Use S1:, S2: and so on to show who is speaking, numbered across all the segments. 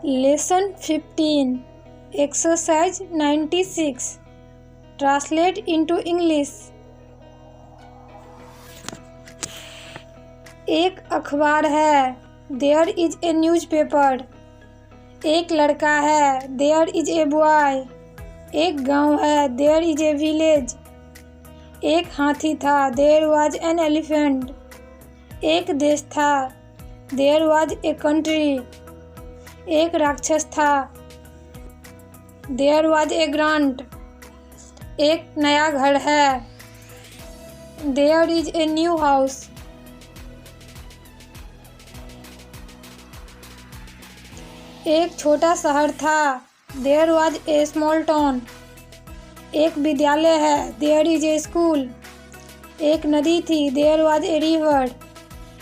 S1: Lesson 15 Exercise 96 Translate into English। एक अखबार है, There is a newspaper। एक लड़का है, There is a boy। एक गांव है, There is a village। एक हाथी था, There was an elephant। एक देश था, There was a country। एक राक्षस था, There was a grant। एक नया घर है, There is a new house। एक छोटा शहर था, There was a small town। एक विद्यालय है, There is a school। एक नदी थी, There was a river।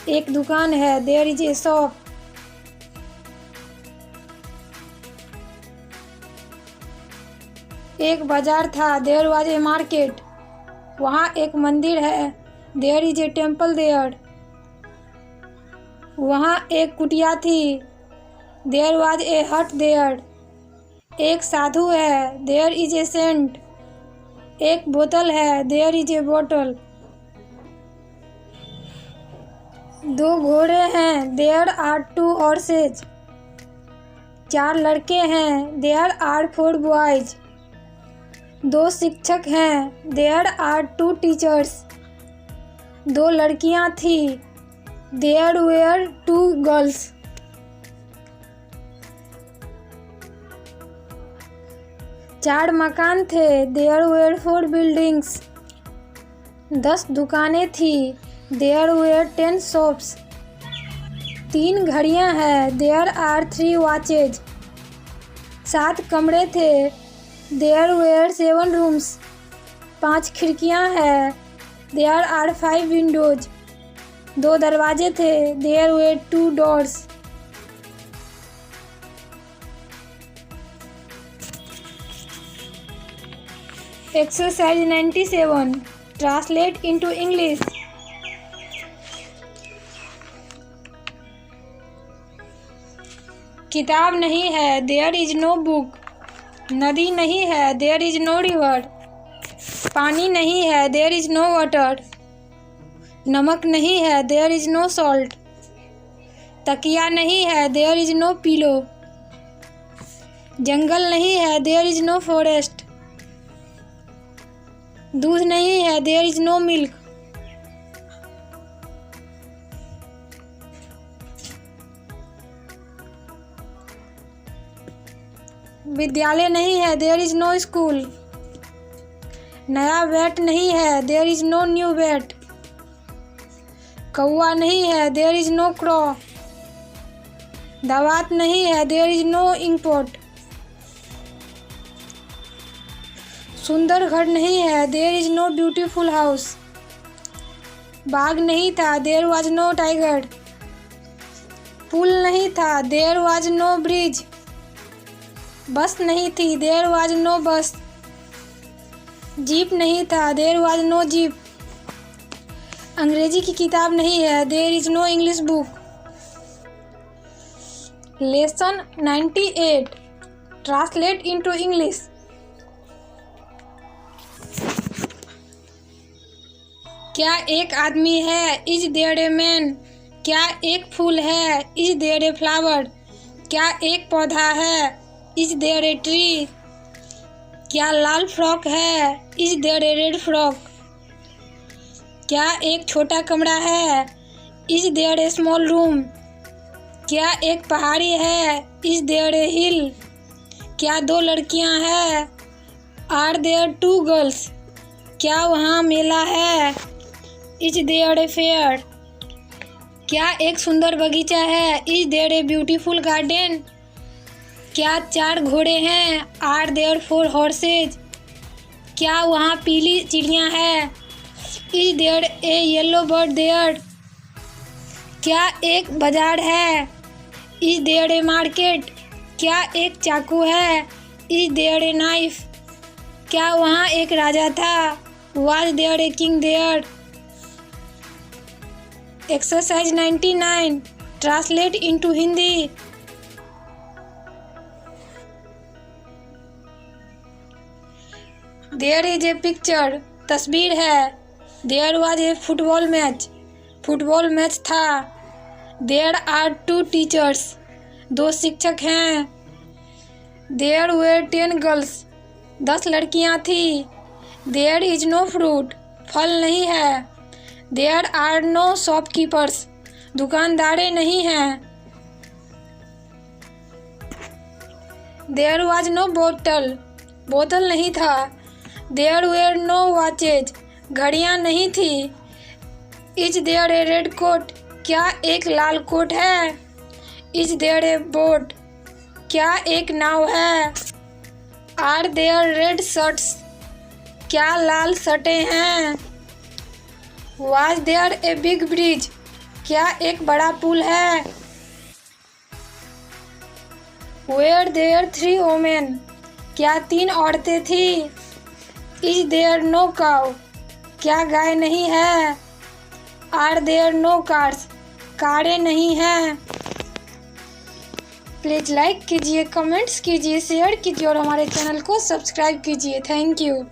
S1: एक दुकान है, There is a shop। एक बाजार था, There was a market। वहाँ एक मंदिर है, There is a temple there। वहाँ एक कुटिया थी, There was a hut there। एक साधु है, There is a saint। एक बोतल है, There is a bottle। दो घोड़े हैं, There are two horses। चार लड़के हैं, There are four boys। दो शिक्षक हैं, There are two teachers। दो लड़कियां थी, There were two girls। चार मकान थे, There were four buildings। 10 दुकानें थी, There were 10 shops। 3 घड़ियां हैं, There are 3 watches। 7 कमरे थे, There were 7 rooms। 5 खिड़कियां हैं, There are 5 windows। 2 दरवाजे थे, There were 2 doors। Exercise 97 Translate into English। किताब नहीं है, There is no book। नदी नहीं है, There is no river। पानी नहीं है, There is no water। नमक नहीं है, There is no salt। तकिया नहीं है, There is no pillow। जंगल नहीं है, There is no forest। दूध नहीं है, There is no milk। विद्यालय नहीं है, There is no school। नया बैट नहीं है, There is no new bat। कौवा नहीं है, There is no crow। दवात नहीं है, There is no ink pot। सुंदर घर नहीं है, There is no beautiful house। बाघ नहीं था, There was no tiger। पुल नहीं था, There was no bridge। बस नहीं थी, There was no bus। Jeep नहीं था, There was no jeep। अंग्रेजी की किताब नहीं है, There is no English book। Lesson 98 Translate into English। क्या एक आदमी है, Is there a man। क्या एक फूल है, Is there a flower। क्या एक पौधा है, Is there a tree। क्या लाल फ्रॉक है, Is there a red frock। क्या एक छोटा कमरा है, Is there a small room। क्या एक पहाड़ी है, Is there a hill। क्या 2 लड़कियां हैं, Are there 2 girls। क्या वहाँ मेला है, Is there a fair। क्या एक सुंदर बगीचा है, Is there a beautiful garden। क्या 4 घोड़े हैं, Are there 4 horses। क्या वहाँ पीली चिड़ियाँ हैं, Is there a yellow bird there। क्या एक बाजार है, Is there a market। क्या एक चाकू है, Is there a knife। क्या वहाँ एक राजा था, Was there a king there। Exercise 99 Translate into Hindi। There is a picture, तस्वीर है। There was a football match, football match था। देयर आर 2 टीचर्स, 2 शिक्षक हैं। देयर वेर 10 गर्ल्स, 10 लड़कियां थी। देयर इज नो फ्रूट, फल नहीं है। देयर आर नो शॉपकीपर्स, दुकानदारें नहीं हैं। देयर वाज नो बोतल, बोतल नहीं था। देयर वेर नो वॉचेज, घड़ियां नहीं थी। Is there a red coat, क्या एक लाल कोट है। इज देयर ए बोट, क्या एक नाव है। आर देयर रेड शर्ट्स, क्या लाल शर्टें हैं। Was there a big bridge, क्या एक बड़ा पुल है। वेयर देयर 3 वोमेन, क्या 3 औरतें थी। इज देयर नो काउ, क्या गाय नहीं है। आर देयर नो कार्स, कारें नहीं हैं। प्लीज़ लाइक कीजिए, कमेंट्स कीजिए, शेयर कीजिए और हमारे चैनल को सब्सक्राइब कीजिए। Thank you.